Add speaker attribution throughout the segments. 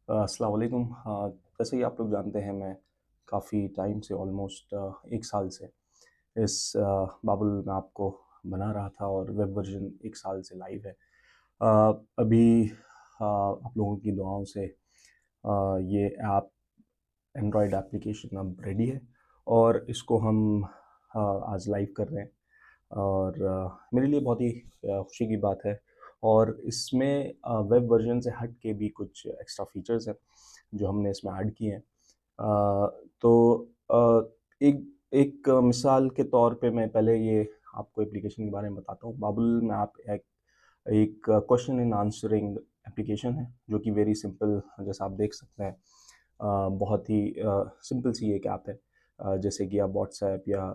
Speaker 1: अस्सलाम वालेकुम। जैसे कि आप लोग जानते हैं, मैं काफ़ी टाइम से ऑलमोस्ट 1 साल से इस बाबुल मैप को बना रहा था और वेब वर्ज़न 1 साल से लाइव है। अभी आप लोगों की दुआओं से ये ऐप एंड्रॉयड एप्लीकेशन अब रेडी है और इसको हम आज लाइव कर रहे हैं और मेरे लिए बहुत ही खुशी की बात है। और इसमें वेब वर्ज़न से हट के भी कुछ एक्स्ट्रा फ़ीचर्स हैं, जो हमने इसमें ऐड किए हैं। तो अ, एक एक मिसाल के तौर पे मैं पहले ये आपको एप्लीकेशन के बारे में बताता हूँ। बाबुल मैप एक एक क्वेश्चन एंड आंसरिंग एप्लीकेशन है, जो कि वेरी सिंपल, जैसा आप देख सकते हैं। बहुत ही सिंपल सी एक ऐप है। जैसे कि आप व्हाट्सएप या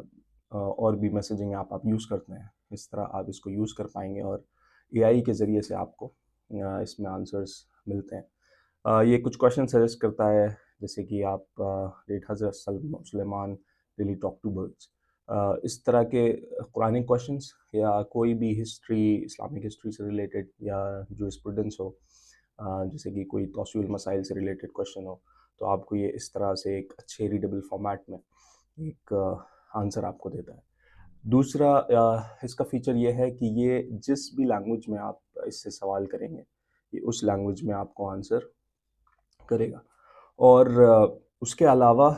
Speaker 1: और भी मैसेजिंग ऐप आप यूज़ करते हैं, इस तरह आप इसको यूज़ कर पाएँगे और एआई के ज़रिए से आपको इसमें आंसर्स मिलते हैं। ये कुछ क्वेश्चन सजेस्ट करता है, जैसे कि आप did Hazrat Suleman really talk to birds? इस तरह के कुरानिक क्वेश्चंस या कोई भी हिस्ट्री, इस्लामिक हिस्ट्री से रिलेटेड या जूरिस्प्रूडेंस हो, जैसे कि कोई तौसील मसाइल से रिलेटेड क्वेश्चन हो, तो आपको ये इस तरह से एक अच्छे रीडेबल फॉर्मेट में एक आंसर आपको देता है। दूसरा इसका फ़ीचर ये है कि ये जिस भी लैंग्वेज में आप इससे सवाल करेंगे, ये उस लैंग्वेज में आपको आंसर करेगा। और उसके अलावा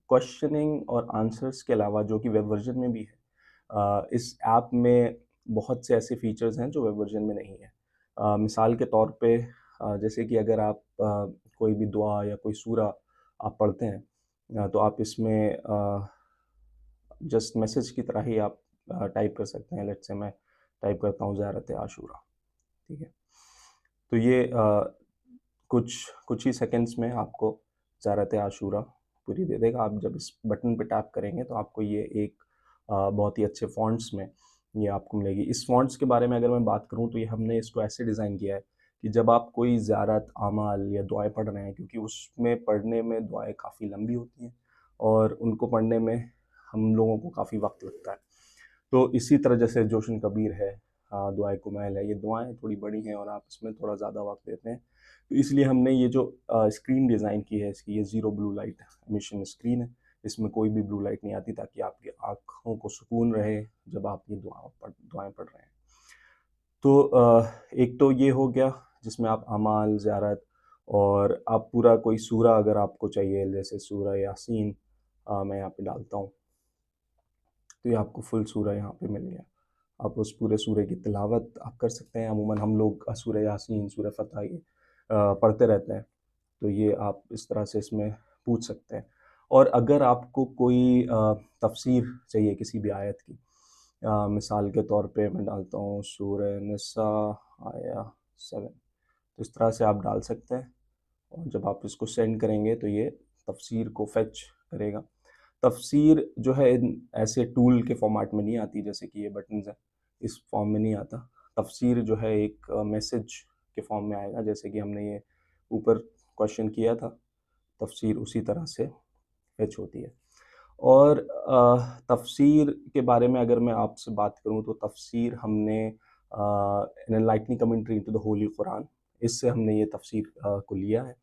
Speaker 1: क्वेश्चनिंग और आंसर्स के अलावा, जो कि वेब वर्ज़न में भी है, इस ऐप में बहुत से ऐसे फ़ीचर्स हैं जो वेब वर्ज़न में नहीं है। मिसाल के तौर पे जैसे कि अगर आप कोई भी दुआ या कोई सूरा आप पढ़ते हैं, तो आप इसमें जस्ट मैसेज की तरह ही आप टाइप कर सकते हैं। लेट्स से मैं टाइप करता हूँ ज़ियारत आशूरा, ठीक है? तो ये कुछ कुछ ही सेकंड्स में आपको ज़ारत आशूरा पूरी दे देगा। आप जब इस बटन पे टैप करेंगे तो आपको ये एक बहुत ही अच्छे फ़ॉन्ट्स में ये आपको मिलेगी। इस फ़ॉन्ट्स के बारे में अगर मैं बात करूँ, तो ये हमने इसको ऐसे डिज़ाइन किया है कि जब आप कोई ज़ियारत, आमाल या दुआएँ पढ़ रहे हैं, क्योंकि उसमें पढ़ने में दुआएँ काफ़ी लंबी होती हैं और उनको पढ़ने में हम लोगों को काफ़ी वक़्त लगता है। तो इसी तरह जैसे जोशन कबीर है, दुआए कुमैल है, ये दुआएँ थोड़ी बड़ी हैं और आप इसमें थोड़ा ज़्यादा वक़्त देते हैं। तो इसलिए हमने ये जो स्क्रीन डिज़ाइन की है इसकी, ये zero blue light emission screen है। इसमें कोई भी ब्लू लाइट नहीं आती, ताकि आपकी आँखों को सुकून रहे जब आप ये दुआएँ पढ़ रहे हैं। तो एक तो ये हो गया जिसमें आप अमाल, ज़ियारत, और आप पूरा कोई सूरा अगर आपको चाहिए, जैसे सूरा यासीन, मैं यहाँ पे डालता हूँ, तो ये आपको फुल सूरा यहाँ पे मिल गया। आप उस पूरे सूरे की तिलावत आप कर सकते हैं। अमूमन हम लोग सूरह यासीन, सूरह फतह ये पढ़ते रहते हैं, तो ये आप इस तरह से इसमें पूछ सकते हैं। और अगर आपको कोई तफ़सीर चाहिए किसी भी आयत की, मिसाल के तौर पे मैं डालता हूँ सूरह निसा आया 7, तो इस तरह से आप डाल सकते हैं और जब आप इसको सेंड करेंगे तो ये तफ़सीर को फ़ेच करेगा। तफ़सीर जो है इन ऐसे टूल के फ़ॉर्मेट में नहीं आती, जैसे कि ये बटन्स हैं, इस फ़ॉर्म में नहीं आता। तफ़सीर जो है एक मैसेज के फ़ॉर्म में आएगा, जैसे कि हमने ये ऊपर क्वेश्चन किया था, तफ़सीर उसी तरह से फ़ेच होती है। और तफ़सीर के बारे में अगर मैं आपसे बात करूँ, तो तफ़सीर हमने N enlightening commentary into the Holi Quran, इससे हमने ये तफ़सीर को लिया है।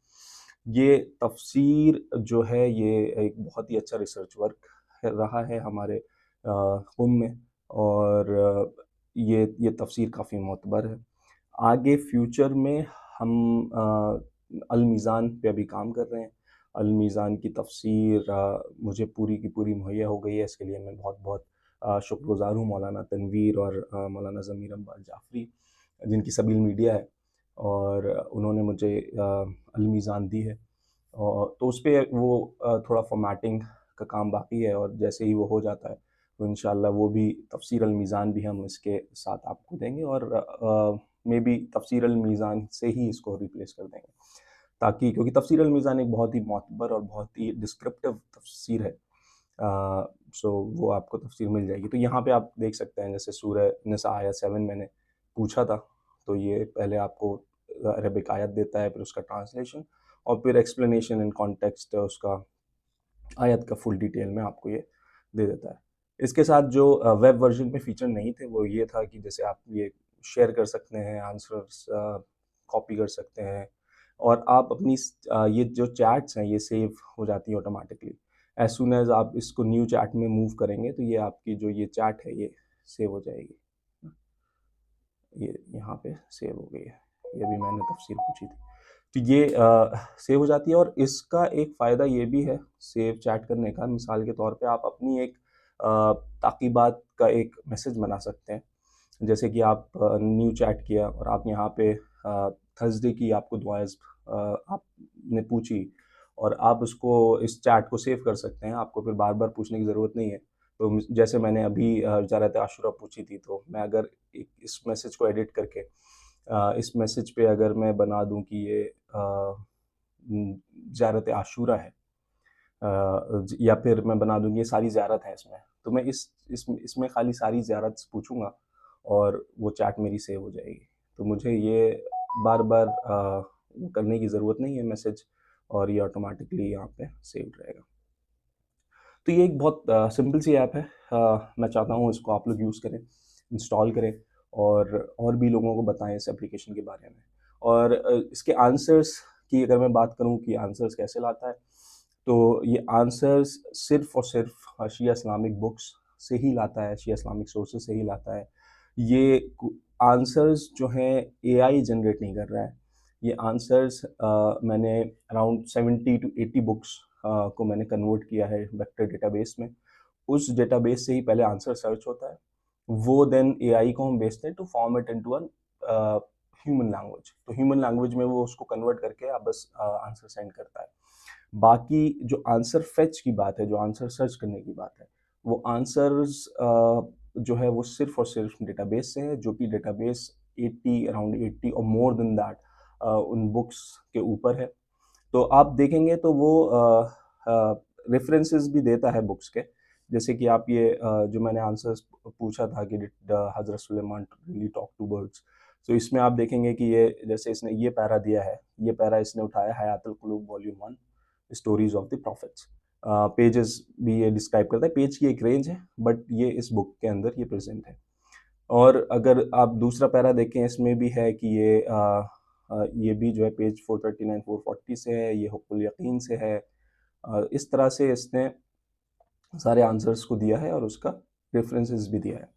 Speaker 1: ये तफ़सीर जो है, ये एक बहुत ही अच्छा रिसर्च वर्क है रहा है हमारे क़ौम में, और ये तफ़सीर काफ़ी मोतबर है। आगे फ्यूचर में हम अल मीज़ान पे अभी काम कर रहे हैं। अल मीज़ान की तफ़सीर मुझे पूरी की पूरी मुहैया हो गई है। इसके लिए मैं बहुत-बहुत शुक्रगुज़ार हूँ मौलाना तनवीर और मौलाना ज़मीर अब्बास जाफ़री, जिनकी सबील मीडिया है, और उन्होंने मुझे अल मीज़ान दी है। और तो उसपे वो थोड़ा फ़ॉर्मेटिंग का काम बाकी है, और जैसे ही वो हो जाता है, तो इंशाअल्लाह वो भी तफ़सीर अल मीज़ान भी हम इसके साथ आपको देंगे, और मेबी तफ़सीर अल मीज़ान से ही इसको रिप्लेस कर देंगे। ताकि, क्योंकि तफ़सीर अल मीज़ान एक बहुत ही मोतबर और बहुत ही डिस्क्रिप्टिव तफ़सीर है। सो वो आपको तफ़सीर मिल जाएगी। तो यहाँ पे आप देख सकते हैं, जैसे सूरह निसा आयत 7 मैंने पूछा था, तो ये पहले आपको अरबिक आयत देता है, फिर उसका ट्रांसलेशन, और फिर एक्सप्लेनेशन इन कॉन्टेक्स्ट उसका, आयत का फुल डिटेल में आपको ये दे देता है। इसके साथ जो वेब वर्ज़न में फ़ीचर नहीं थे, वो ये था कि जैसे आप ये शेयर कर सकते हैं, आंसर्स कॉपी कर सकते हैं, और आप अपनी ये जो चैट्स हैं ये सेव हो जाती हैं ऑटोमेटिकली। एज सुन एज आप इसको न्यू चैट में मूव करेंगे तो ये आपकी जो ये चैट है ये सेव हो जाएगी। ये यहाँ पे सेव हो गई है, ये भी मैंने तफसील पूछी थी। तो ये सेव हो जाती है और इसका एक फ़ायदा ये भी है सेव चैट करने का, मिसाल के तौर पे आप अपनी एक ताक़ीबात का एक मैसेज बना सकते हैं। जैसे कि आप न्यू चैट किया और आप यहाँ पे थर्सडे की आपको दुआएँ आपने पूछी और आप उसको इस चैट को सेव कर सकते हैं, आपको फिर बार-बार पूछने की ज़रूरत नहीं है। तो जैसे मैंने अभी ज़ियारत आशूरा पूछी थी, तो मैं अगर इस मैसेज को एडिट करके इस मैसेज पे अगर मैं बना दूँ कि ये ज़ियारत आशूरा है, या फिर मैं बना दूँ कि ये सारी ज़ियारत है इसमें, तो मैं इसमें खाली सारी ज़ियारत पूछूँगा और वो चैट मेरी सेव हो जाएगी। तो मुझे ये बार-बार वो करने की ज़रूरत नहीं है मैसेज, और ये ऑटोमेटिकली यहाँ पे सेव्ड रहेगा। तो ये एक बहुत सिंपल सी ऐप है। मैं चाहता हूँ इसको आप लोग यूज़ करें, इंस्टॉल करें और भी लोगों को बताएँ इस एप्लीकेशन के बारे में। और इसके आंसर्स की अगर मैं बात करूँ कि आंसर्स कैसे लाता है, तो ये आंसर्स सिर्फ़ और सिर्फ़ शिया इस्लामिक बुक्स से ही लाता है, शिया इस्लामिक सोर्सेज़ से ही लाता है। ये कु आंसर्स जो हैं एआई जनरेट नहीं कर रहा है। ये आंसर्स मैंने अराउंड 70 टू 80 बुक्स को मैंने कन्वर्ट किया है वेक्टर डेटाबेस में। उस डेटाबेस से ही पहले आंसर सर्च होता है। वो देन एआई को हम भेजते हैं to form it into human language. तो ह्यूमन लैंग्वेज में वो उसको कन्वर्ट करके आप बस आंसर सेंड करता है। बाकी जो आंसर फेच की बात है, जो आंसर सर्च करने की बात है, वो आंसर्स जो है वो सिर्फ़ और सिर्फ़ डेटाबेस से है, जो कि डेटाबेस 80 अराउंड 80 और मोर देन दैट उन बुक्स के ऊपर है। तो आप देखेंगे तो वो रेफ़रेंसेस भी देता है बुक्स के। जैसे कि आप ये जो मैंने आंसर्स पूछा था कि did Hazrat Suleman really talk to birds? तो इसमें आप देखेंगे कि ये जैसे इसने ये पैरा दिया है, ये पैरा इसने उठाया Hayatul Quloob volume 1 stories of the prophets. Pages भी ये डिस्क्राइब करता है, पेज की एक रेंज है, बट ये इस बुक के अंदर ये प्रेज़ेंट है। और अगर आप दूसरा पैरा देखें, इसमें भी है कि ये भी जो है पेज 439 440 से है, ये हुक्कुल यकीन से है। इस तरह से इसने सारे आंसर्स को दिया है और उसका रेफरेंसेस भी दिया है।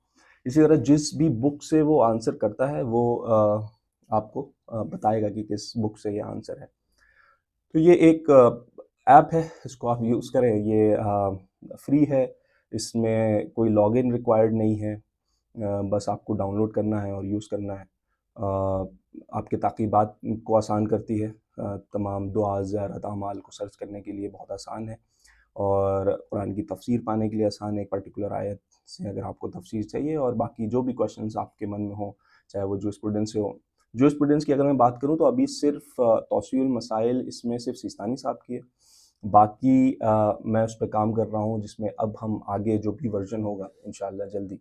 Speaker 1: इसी तरह जिस भी बुक से वो आंसर करता है वो आपको बताएगा कि किस बुक से ये आंसर है। तो ये एक ऐप है, इसको आप यूज़ करें। ये फ्री है, इसमें कोई लॉगिन रिक्वायर्ड नहीं है। बस आपको डाउनलोड करना है और यूज़ करना है। आपके ताक़ीबात को आसान करती है। तमाम दुआ, ज़ियारत, अमाल को सर्च करने के लिए बहुत आसान है और कुरान की तफ़सीर पाने के लिए आसान है। एक पर्टिकुलर आयत से अगर आपको तफ़सीर चाहिए और बाकी जो भी क्वेश्चंस आपके मन में हो, चाहे वो जूरिस्प्रूडेंस से हो। जूरिस्प्रूडेंस की अगर मैं बात करूँ तो अभी सिर्फ़ तौसीउल मसाइल इसमें सिर्फ़ सिस्तानी साहब की है। बाकी मैं उस पे काम कर रहा हूँ, जिसमें अब हम आगे जो भी वर्ज़न होगा इंशाअल्लाह जल्दी,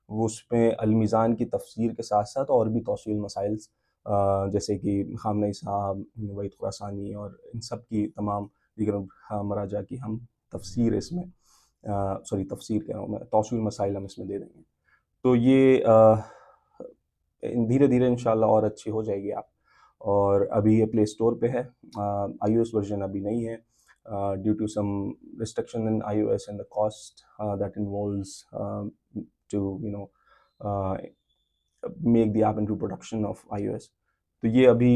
Speaker 1: वो उसमें अल-मीज़ान की तफ़सीर के साथ-साथ और भी तौसील मसाइल्स जैसे कि ख़ामनई साहब, वहीद ख़ुरासानी और इन सब की तमाम दीगर मराजा की हम तफ़सीर इसमें सॉरी तफ़सीर कह रहा हूँ मैं, तौसील मसाइल हम इसमें दे देंगे। तो ये धीरे-धीरे इंशाअल्लाह और अच्छी हो जाएगी ऐप। और अभी ये प्ले स्टोर पे है। आईओएस वर्ज़न अभी नहीं है due to some restriction in iOS and the cost that involves to you know uh, make the app into production of iOS। तो ये अभी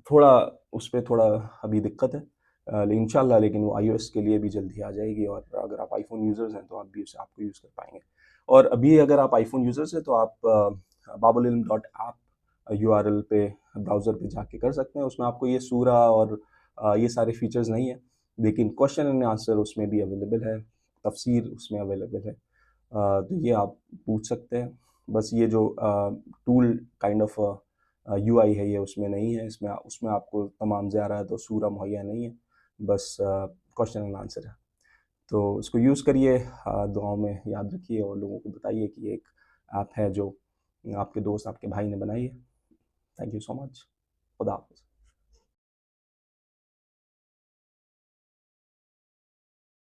Speaker 1: थोड़ा उस पे थोड़ा अभी दिक्कत है, लेकिन इंशाल्लाह लेकिन वो iOS के लिए भी जल्दी आ जाएगी और अगर आप आईफ़ोन यूज़र्स हैं तो आप भी उस ऐप को यूज़ कर पाएँगे। और अभी अगर आप आईफ़ोन यूज़र्स हैं तो आप बाबुल इल्म डॉट ऐप यूआरएल पे ब्राउज़र पे जाके कर सकते हैं। उसमें आपको ये सूरा और ये सारे फीचर्स नहीं है, लेकिन क्वेश्चन एंड आंसर उसमें भी अवेलेबल है, तफ़सीर उसमें अवेलेबल है। तो ये आप पूछ सकते हैं। बस ये जो टूल काइंड ऑफ यूआई है ये उसमें नहीं है, इसमें उसमें आपको तमाम ज़ियारत और सूरा मुहैया नहीं है, बस क्वेश्चन एंड आंसर है। तो इसको यूज़ करिए, दुआओं में याद रखिए और लोगों को बताइए कि ये एक ऐप है जो आपके दोस्त, आपके भाई ने बनाई है। Thank you so much. खुदा हाफ़िज़।